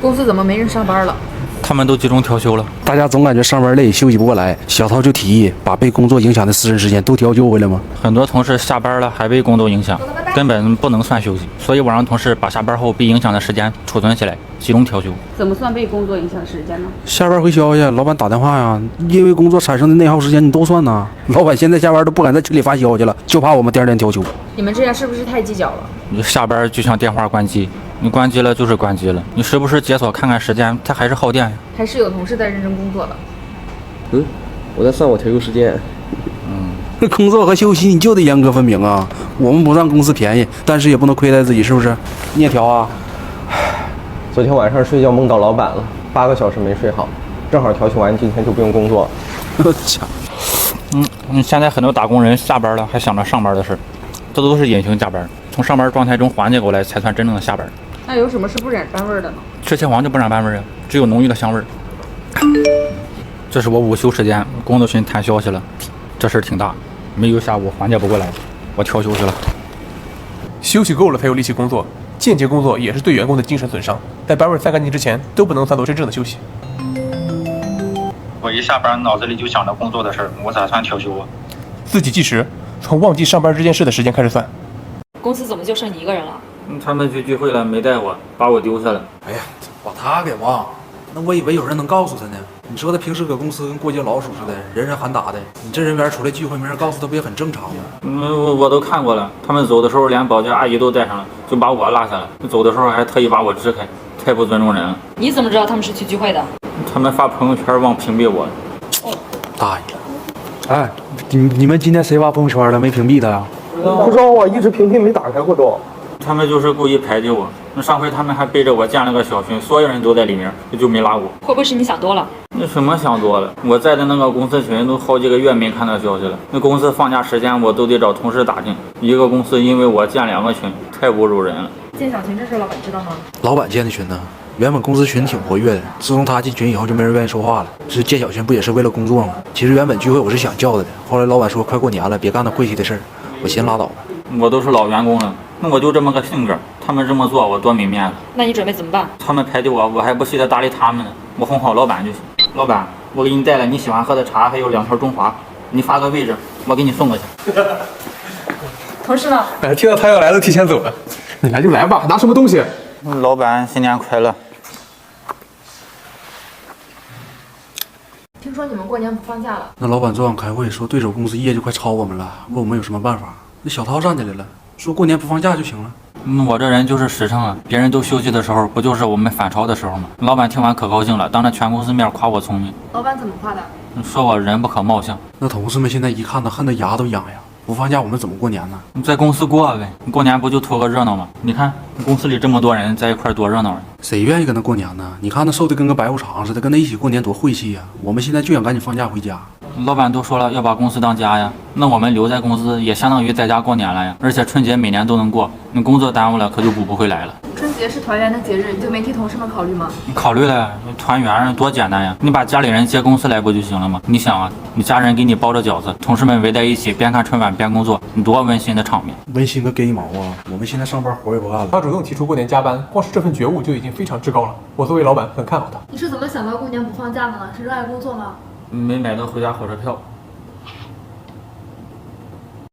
公司怎么没人上班了？他们都集中调休了。大家总感觉上班累，休息不过来。小涛就提议把被工作影响的私人时间都调休回来吗？很多同事下班了还被工作影响，根本不能算休息。所以我让同事把下班后被影响的时间储存起来，集中调休。怎么算被工作影响时间呢？下班回消息，老板打电话呀，因为工作产生的内耗时间你都算呐。老板现在下班都不敢在群里发消息了，就怕我们第二天调休。你们这样是不是太计较了？你下班就像电话关机，你关机了就是关机了，你时不时解锁看看时间，它还是耗电呀。还是有同事在认真工作的。我在算我调休时间。那工作和休息你就得严格分明啊！我们不占公司便宜，但是也不能亏待自己，是不是？你也调啊？昨天晚上睡觉梦到老板了，8个小时没睡好，正好调休完，今天就不用工作。我操！现在很多打工人下班了还想着上班的事，这都是隐形加班，从上班状态中缓解过来才算真正的下班。那有什么是不染班味的呢？吃蟹黄就不染班味啊，只有浓郁的香味儿。这是我午休时间，工作群谈消息了，这事儿挺大，没有下午缓解不过来，我调休去了。休息够了才有力气工作，间接工作也是对员工的精神损伤。在班味散干净之前，都不能算作真正的休息。我一下班脑子里就想着工作的事儿，我咋算调休啊？自己计时，从忘记上班这件事的时间开始算。公司怎么就剩你一个人了？他们去聚会了，没带我，把我丢下了。哎呀，把他给忘了，那我以为有人能告诉他呢。你说他平时搁公司跟过街老鼠似的，人人喊打的，你这人缘出来聚会没人告诉他，不也很正常吗？我都看过了，他们走的时候连保洁阿姨都带上了，就把我落下了。走的时候还特意把我支开，太不尊重人了。你怎么知道他们是去聚会的？他们发朋友圈忘屏蔽我。大爷！哎，你们今天谁发朋友圈了？没屏蔽他呀？不知道啊，一直屏蔽没打开过都。他们就是故意排挤我。那上回他们还背着我建了个小群，所有人都在里面，就没拉我。会不会是你想多了？那什么想多了？我在的那个公司群都好几个月没看到消息了。那公司放假时间我都得找同事打听。一个公司因为我建2个群，太侮辱人了。建小群这事老板知道吗？老板建的群呢？原本公司群挺活跃的，自从他进群以后就没人愿意说话了。这建小群不也是为了工作吗？其实原本聚会我是想叫他的，后来老板说快过年了，别干那晦气的事儿，我寻思拉倒吧。我都是老员工了，那我就这么个性格，他们这么做我多没面子。那你准备怎么办？他们排挤我，我还不稀得搭理他们呢。我哄好老板就行。老板，我给你带了你喜欢喝的茶，还有2条中华，你发个位置，我给你送过去。同事呢？哎，听到他要来了，提前走了。你来就来吧，拿什么东西？老板，新年快乐。听说你们过年不放假了？那老板昨晚开会说，对手公司业绩快超我们了，问我们有什么办法。那小涛站起来了，说过年不放假就行了。我这人就是实诚啊，别人都休息的时候，不就是我们反超的时候吗？老板听完可高兴了，当着全公司面夸我聪明。老板怎么夸的？说我人不可貌相。那同事们现在一看他，恨得牙都痒痒。不放假我们怎么过年呢？你在公司过呗，你过年不就图个热闹吗？你看公司里这么多人在一块多热闹啊！谁愿意跟他过年呢？你看他瘦的跟个白虎肠似的，跟他一起过年多晦气呀！我们现在就想赶紧放假回家。老板都说了要把公司当家呀，那我们留在公司也相当于在家过年了呀。而且春节每年都能过，你工作耽误了可就补不回来了。春节是团圆的节日，你就没替同事们考虑吗？你考虑了，团圆多简单呀！你把家里人接公司来不就行了吗？你想啊，你家人给你包着饺子，同事们围在一起，边看春晚边工作，你多温馨的场面！温馨个鸡毛啊！我们现在上班活也不干了。他主动提出过年加班，光是这份觉悟就已经非常至高了。我作为老板很看好他。你是怎么想到过年不放假的呢？是热爱工作吗？没买到回家火车票。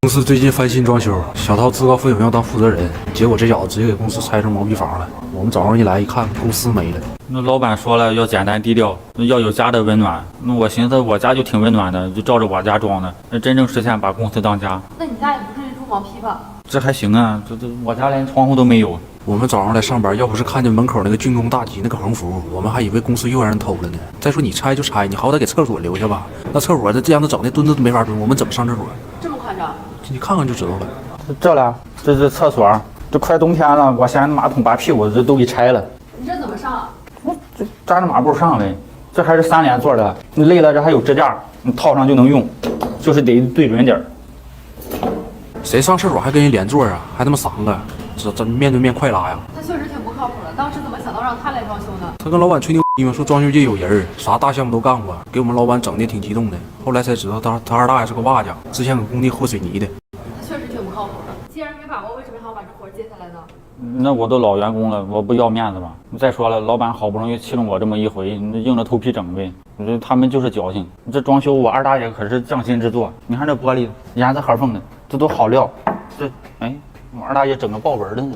公司最近翻新装修，小涛自告奋勇要当负责人，结果这小子直接给公司拆成毛坯房了。我们早上一来一看，公司没了。那老板说了要简单低调，要有家的温暖。那我寻思我家就挺温暖的，就照着我家装的。那真正实现把公司当家，那你家也不至于住毛坯吧？这还行啊，这我家连窗户都没有。我们早上来上班，要不是看见门口那个军工大旗那个横幅，我们还以为公司又让人偷了呢。再说你拆就拆，你好歹给厕所留下吧。那厕所这样子整的蹲都没法蹲，我们怎么上厕所？这么夸张？你看看就知道了。这了，这是厕所，这快冬天了，我嫌马桶把屁股这都给拆了。你这怎么上啊？这扎着马步上呗。这还是3连座的，你累了这还有支架，你套上就能用，就是得对准点儿。谁上厕所还跟人连座啊？还他妈3个，这面对面快拉呀！他确实挺不靠谱的，当时怎么想到让他来装修呢？他跟老板吹牛逼嘛，说装修界有人，啥大项目都干过，给我们老板整的挺激动的。后来才知道他二大爷是个瓦匠，之前搁工地和水泥的。他确实挺不靠谱的。既然没把握，为什么还要把这活接下来呢？那我都老员工了，我不要面子吗？再说了，老板好不容易器重我这么一回，你硬着头皮整呗。他们就是矫情。这装修我二大爷可是匠心之作，你看这玻璃严丝合缝的，这都好料。这哎，我二大爷整个豹纹的呢。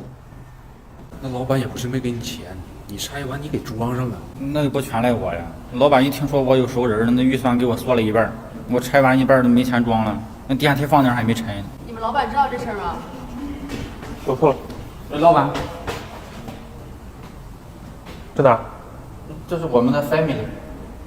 那老板也不是没给你钱，你拆完你给装上啊。那不全赖我呀！老板一听说我有熟人了，那预算给我缩了一半，我拆完一半都没钱装了。那电梯放那还没拆呢。你们老板知道这事儿吗？说错了，老板，在哪儿？这是我们的 family。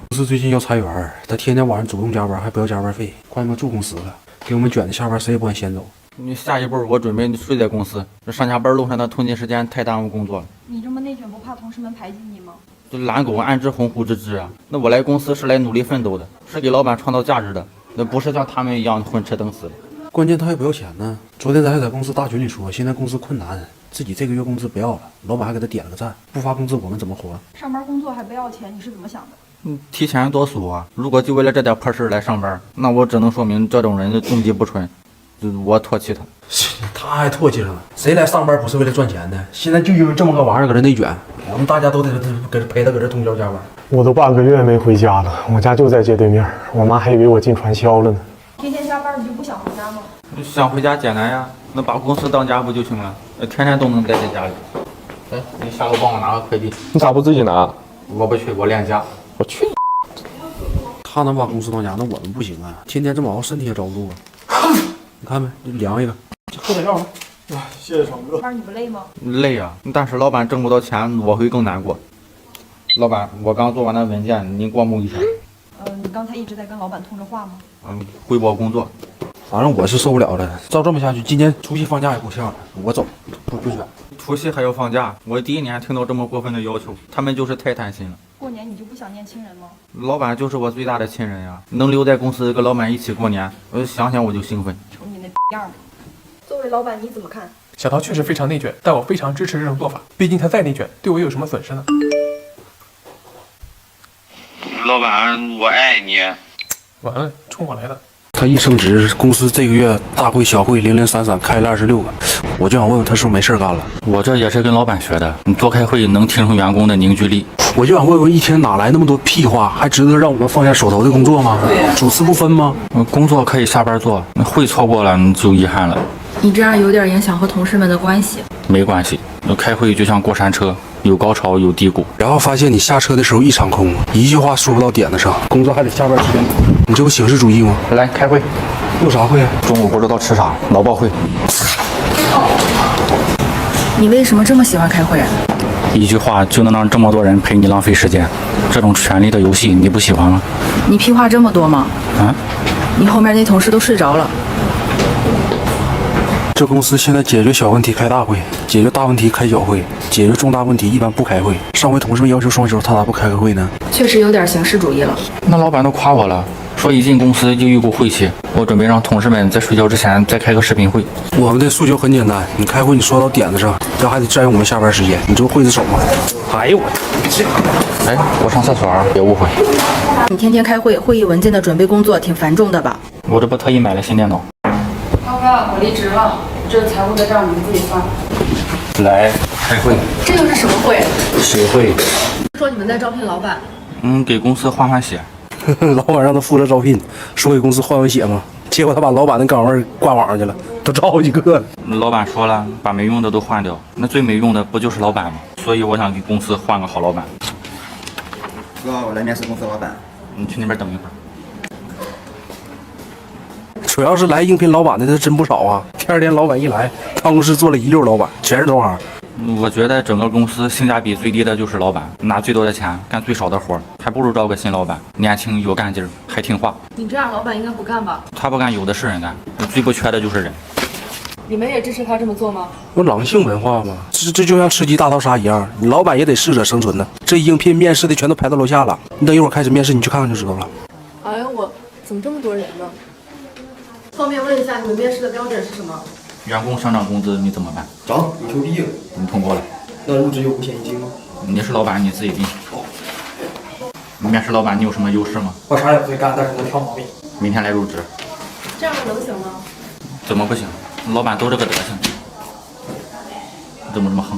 公司最近要裁员，他天天晚上主动加班，还不要加班费，快他妈住公司了，给我们卷的下班谁也不敢先走。你下一步我准备睡在公司，这上下班路上的通勤时间太耽误工作了。你这么内卷，不怕同事们排挤你吗？这懒狗安知鸿鹄之志啊！那我来公司是来努力奋斗的，是给老板创造价值的，那不是像他们一样混吃等死的。关键他还不要钱呢。昨天咱还在公司大群里说，现在公司困难，自己这个月工资不要了，老板还给他点了个赞，不发工资我们怎么活？上班工作还不要钱，你是怎么想的？提前多数啊！如果就为了这点破事来上班，那我只能说明这种人的动机不纯，我唾弃他。他还唾弃上了，谁来上班不是为了赚钱的？现在就因为这么个玩意儿搁这内卷，我们大家都得搁这陪他搁这通宵加班。我都半个月没回家了，我家就在街对面，我妈还以为我进传销了呢。天天加班，你就不想回家吗？想回家简单呀，那把公司当家不就行了？天天都能待在家里。哎，你下楼帮我拿个快递。你咋不自己拿？我不去，我恋家。我去。他能把公司当家，那我们不行啊！天天这么熬，身体也遭不住啊！你看没？量一个，喝点药吧。谢谢成哥。上班你不累吗？累啊，但是老板挣不到钱，我会更难过。老板，我刚做完的文件，您过目一下。你刚才一直在跟老板通着话吗？汇报工作。反正我是受不了了，照这么下去，今年除夕放假也够呛了。我走，不选。除夕还要放假，我第一年听到这么过分的要求，他们就是太贪心了。过年你就不想念亲人吗？老板就是我最大的亲人呀，能留在公司跟老板一起过年，想想我就兴奋。瞅你那样儿。作为老板你怎么看？小陶确实非常内卷，但我非常支持这种做法，毕竟他再内卷，对我有什么损失呢？老板，我爱你。完了，冲我来的。他一升职，公司这个月大会小会零零散散开了26个，我就想问问他是不是没事干了。我这也是跟老板学的，你多开会能提升员工的凝聚力。我就想问问，一天哪来那么多屁话，还值得让我们放下手头的工作吗？主次不分吗？工作可以下班做，会错过了你就遗憾了。你这样有点影响和同事们的关系。没关系，开会就像过山车，有高潮有低谷。然后发现你下车的时候一场空，一句话说不到点子上，工作还得下班时间。你这不形式主义吗？来开会，有啥会啊？中午不知道吃啥，劳报会。你为什么这么喜欢开会啊？一句话就能让这么多人陪你浪费时间，这种权力的游戏你不喜欢吗？你屁话这么多吗？啊？你后面那同事都睡着了。这公司现在解决小问题开大会，解决大问题开小会，解决重大问题一般不开会。上回同事们要求双休，他咋不开个会呢？确实有点形式主义了。那老板都夸我了，说一进公司就一股晦气。我准备让同事们在睡觉之前再开个视频会。我们的诉求很简单，你开会你说到点子上，这还得占用我们下班时间，你这不刽子手吗？哎呦我，哎，我上厕所啊，别误会。你天天开会，会议文件的准备工作挺繁重的吧？我这不特意买了新电脑。涛哥，我离职了，这财务的账你们自己算。来开会。这又是什么会？谁会？说你们在招聘老板，给公司换换血。老板让他负责招聘，说给公司换换血嘛，结果他把老板的岗位挂网上去了，都招好几个了。老板说了，把没用的都换掉，那最没用的不就是老板吗？所以我想给公司换个好老板。哥，我来面试公司老板。你去那边等一会儿。主要是来应聘老板的，他真不少啊！天天老板一来，办公室坐了一溜老板，全是同行。我觉得整个公司性价比最低的就是老板，拿最多的钱，干最少的活，还不如招个新老板，年轻有干劲儿，还听话。你这样老板应该不干吧？他不干，有的是人干，最不缺的就是人。你们也支持他这么做吗？有狼性文化嘛，这就像吃鸡大逃杀一样，你老板也得适者生存呢。这应聘面试的全都排到楼下了，你等一会儿开始面试，你去看看就知道了。哎呦我，怎么这么多人呢？方便问一下你们面试的标准是什么？员工上涨工资你怎么办？涨，有求必应。你通过了。那入职有五险一金吗？你是老板，你自己定。面试老板，你有什么优势吗？我啥也不会干，但是能挑毛病。明天来入职。这样能行吗？怎么不行？老板都这个德行。怎么这么横？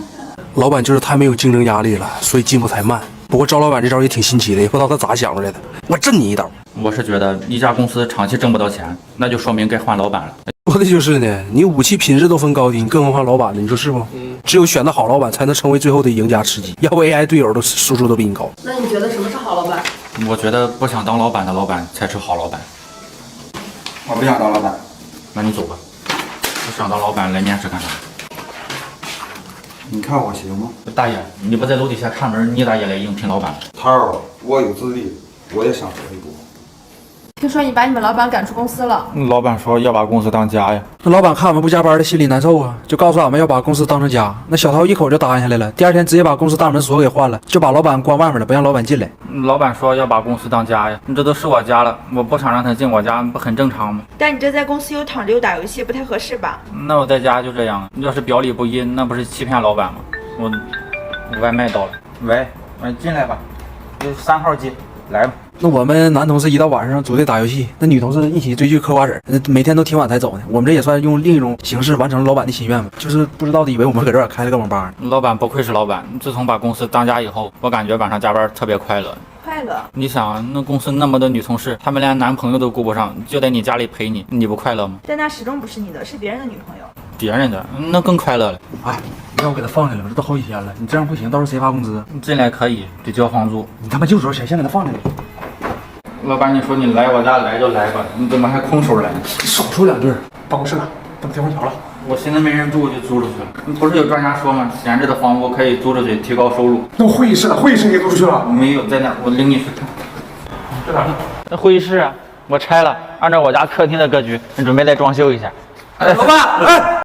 老板就是太没有竞争压力了，所以进步才慢。不过赵老板这招也挺新奇的，也不知道他咋想出来的。我震你一刀！我是觉得一家公司长期挣不到钱，那就说明该换老板了。说的就是呢，你武器品质都分高低，更何况老板呢？你说是不？只有选的好老板，才能成为最后的赢家吃鸡。要不 AI 队友都输出都比你高。那你觉得什么是好老板？我觉得不想当老板的老板才是好老板。我不想当老板。那你走吧。不想当老板来面试干啥？你看我行吗？大爷，你不在楼底下看门，你咋也来应聘老板了？涛儿，我有资历，我也想走一步。听说你把你们老板赶出公司了。老板说要把公司当家呀。那老板看我们不加班的心里难受啊，就告诉俺们要把公司当成家。那小涛一口就答应下来了。第二天直接把公司大门锁给换了，就把老板关外面了，不让老板进来。老板说要把公司当家呀，这都是我家了，我不想让他进我家，不很正常吗？但你这在公司又躺着又打游戏，不太合适吧？那我在家就这样，要是表里不一，那不是欺骗老板吗？我外卖到了，喂，进来吧，就3号机，来吧。那我们男同事一到晚上组队打游戏，那女同事一起追剧嗑瓜子，每天都挺晚才走呢。我们这也算用另一种形式完成了老板的心愿吧，就是不知道的以为我们搁这儿开了个网吧。老板不愧是老板，自从把公司当家以后，我感觉晚上加班特别快乐。快乐？你想，那公司那么多女同事，她们连男朋友都顾不上，就在你家里陪你，你不快乐吗？但那始终不是你的，是别人的女朋友。别人的那更快乐了。哎，你让我给他放下来了，这都好几天了，你这样不行，到时候谁发工资？进来可以，得交房租。你他妈就说谁先给他放下来。老板，你说你来我家来就来吧，你怎么还空手来？少说2句。办公室呢？怎么停空调了？我现在没人住，就租出去了。不是有专家说吗？闲置的房屋可以租出去，提高收入。那会议室呢？会议室你给租出去了？没有，在那儿，我领你去看。在哪呢？那会议室啊，我拆了，按照我家客厅的格局，准备再装修一下。哎，老板，哎。